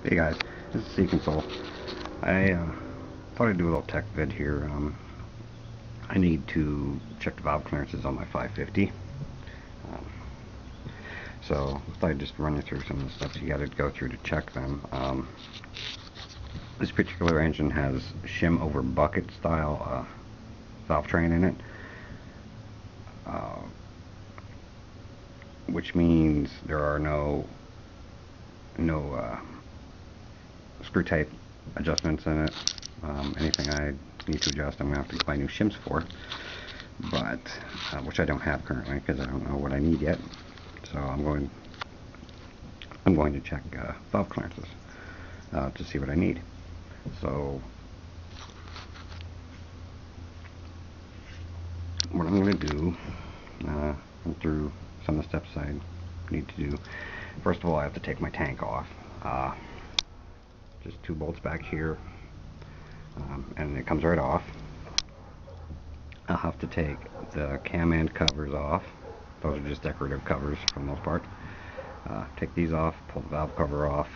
Hey guys, this is C-Console. I thought I'd do a little tech vid here. I need to check the valve clearances on my 550. Um, so I thought I'd just run you through some of the steps you got to go through to check them. This particular engine has shim over bucket style valve train in it, uh, which means there are no screw type adjustments in it. Anything I need to adjust, I'm going to have to buy new shims for, but which I don't have currently because I don't know what I need yet. So I'm going to check valve clearances to see what I need. So what I'm going to do, run through some of the steps I need to do. First of all, I have to take my tank off. Just 2 bolts back here, and it comes right off. I'll have to take the cam end covers off. Those are just decorative covers for the most part. Take these off, pull the valve cover off.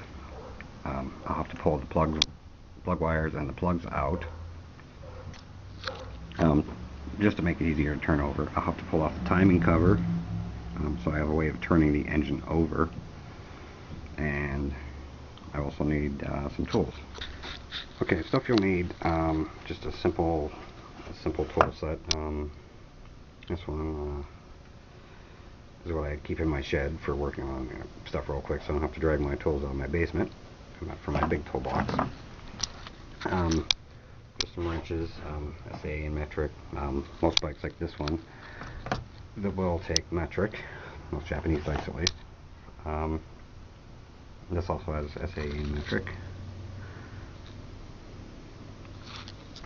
I'll have to pull the plug wires and the plugs out. Just to make it easier to turn over, I'll have to pull off the timing cover, so I have a way of turning the engine over. And I also need some tools. Okay, stuff you'll need, just a simple tool set. This one is what I keep in my shed for working on stuff real quick, so I don't have to drag my tools out of my basement for my big toolbox. Just some wrenches, SA and metric. Most bikes like this one that will take metric, most Japanese bikes at least. This also has SA and metric.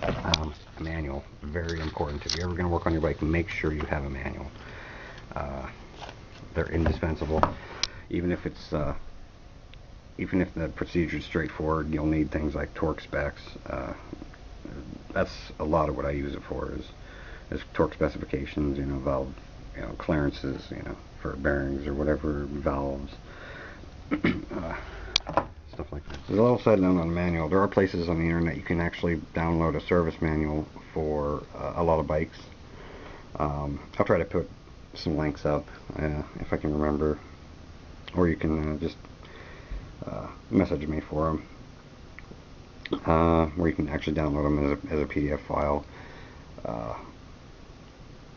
A manual, very important. If you're ever going to work on your bike, make sure you have a manual. They're indispensable. Even if the procedure is straightforward, you'll need things like torque specs. That's a lot of what I use it for, is torque specifications, valve, clearances, for bearings or whatever, valves, stuff like that. There's a little side note on the manual. There are places on the internet you can actually download a service manual for a lot of bikes. I'll try to put some links up if I can remember, or you can just message me for them, where you can actually download them as a PDF file.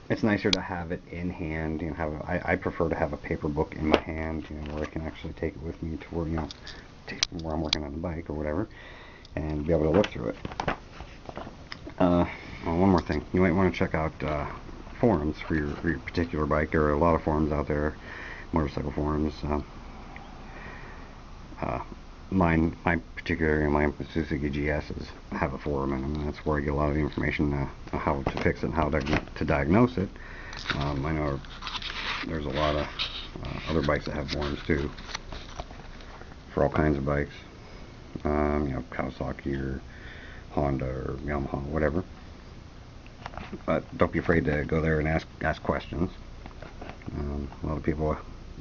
It's nicer to have it in hand. I prefer to have a paper book in my hand, where I can actually take it with me to where where I'm working on the bike or whatever, and be able to look through it. One more thing, you might want to check out forums for your particular bike. There are a lot of forums out there, motorcycle forums. Mine Suzuki GS's have a forum in them, and that's where I get a lot of the information on how to fix it and how to diagnose it. I know there's a lot of other bikes that have forums too, for all kinds of bikes. Kawasaki or Honda or Yamaha, whatever. But don't be afraid to go there and ask questions. A lot of people will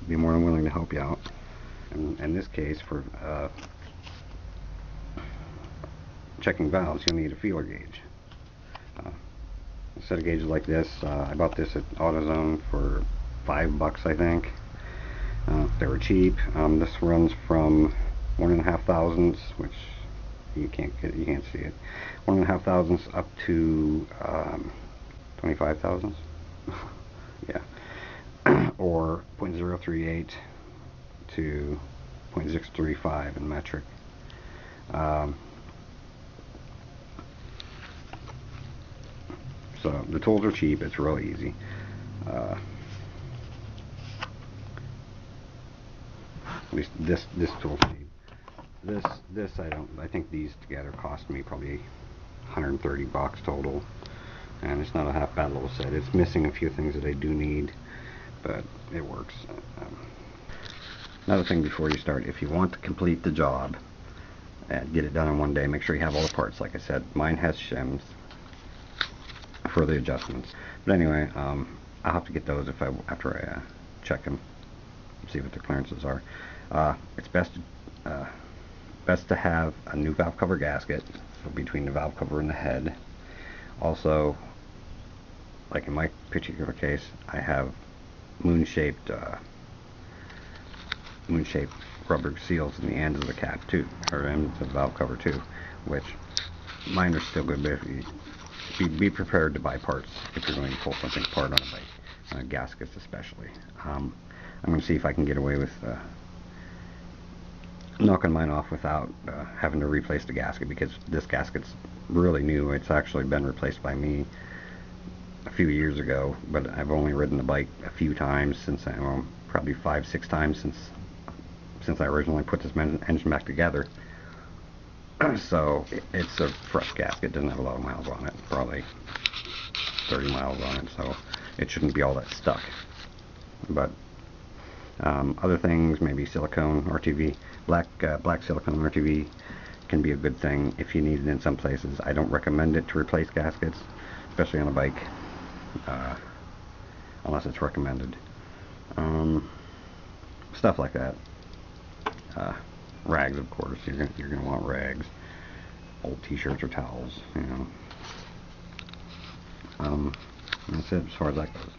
be more than willing to help you out. In this case, for checking valves, you'll need a feeler gauge. A set of gauges like this, I bought this at AutoZone for $5, I think. They were cheap. This runs from 1.5 thousandths, which you can't see it, 1.5 thousandths up to 25 thousandths. Yeah. Or 0.038 to 0.635 in metric. So the tools are cheap. It's real easy. At least this tool's cheap. This I think these together cost me probably $130 total, and it's not a half bad little set. It's missing a few things that I do need, but it works. Another thing before you start, if you want to complete the job and get it done in one day, make sure you have all the parts. Like I said, mine has shims for the adjustments. But anyway, I'll have to get those after I check them, see what the clearances are. It's best to best to have a new valve cover gasket, so between the valve cover and the head. Also, like in my particular case, I have moon-shaped rubber seals in the ends of the cap too, or ends of the valve cover too, which mine are still good, but be prepared to buy parts if you're going to pull something apart on a bike, gaskets especially. I'm going to see if I can get away with knocking mine off without having to replace the gasket, because this gasket's really new. It's actually been replaced by me a few years ago, but I've only ridden the bike a few times since probably 5-6 times since I originally put this engine back together. So it's a fresh gasket, doesn't have a lot of miles on it, probably 30 miles on it, so it shouldn't be all that stuck. But other things, maybe silicone RTV, black silicone RTV can be a good thing if you need it in some places. I don't recommend it to replace gaskets, especially on a bike, unless it's recommended. Stuff like that. Rags, of course. You're gonna want rags. Old t-shirts or towels, you know. That's it as far as that goes.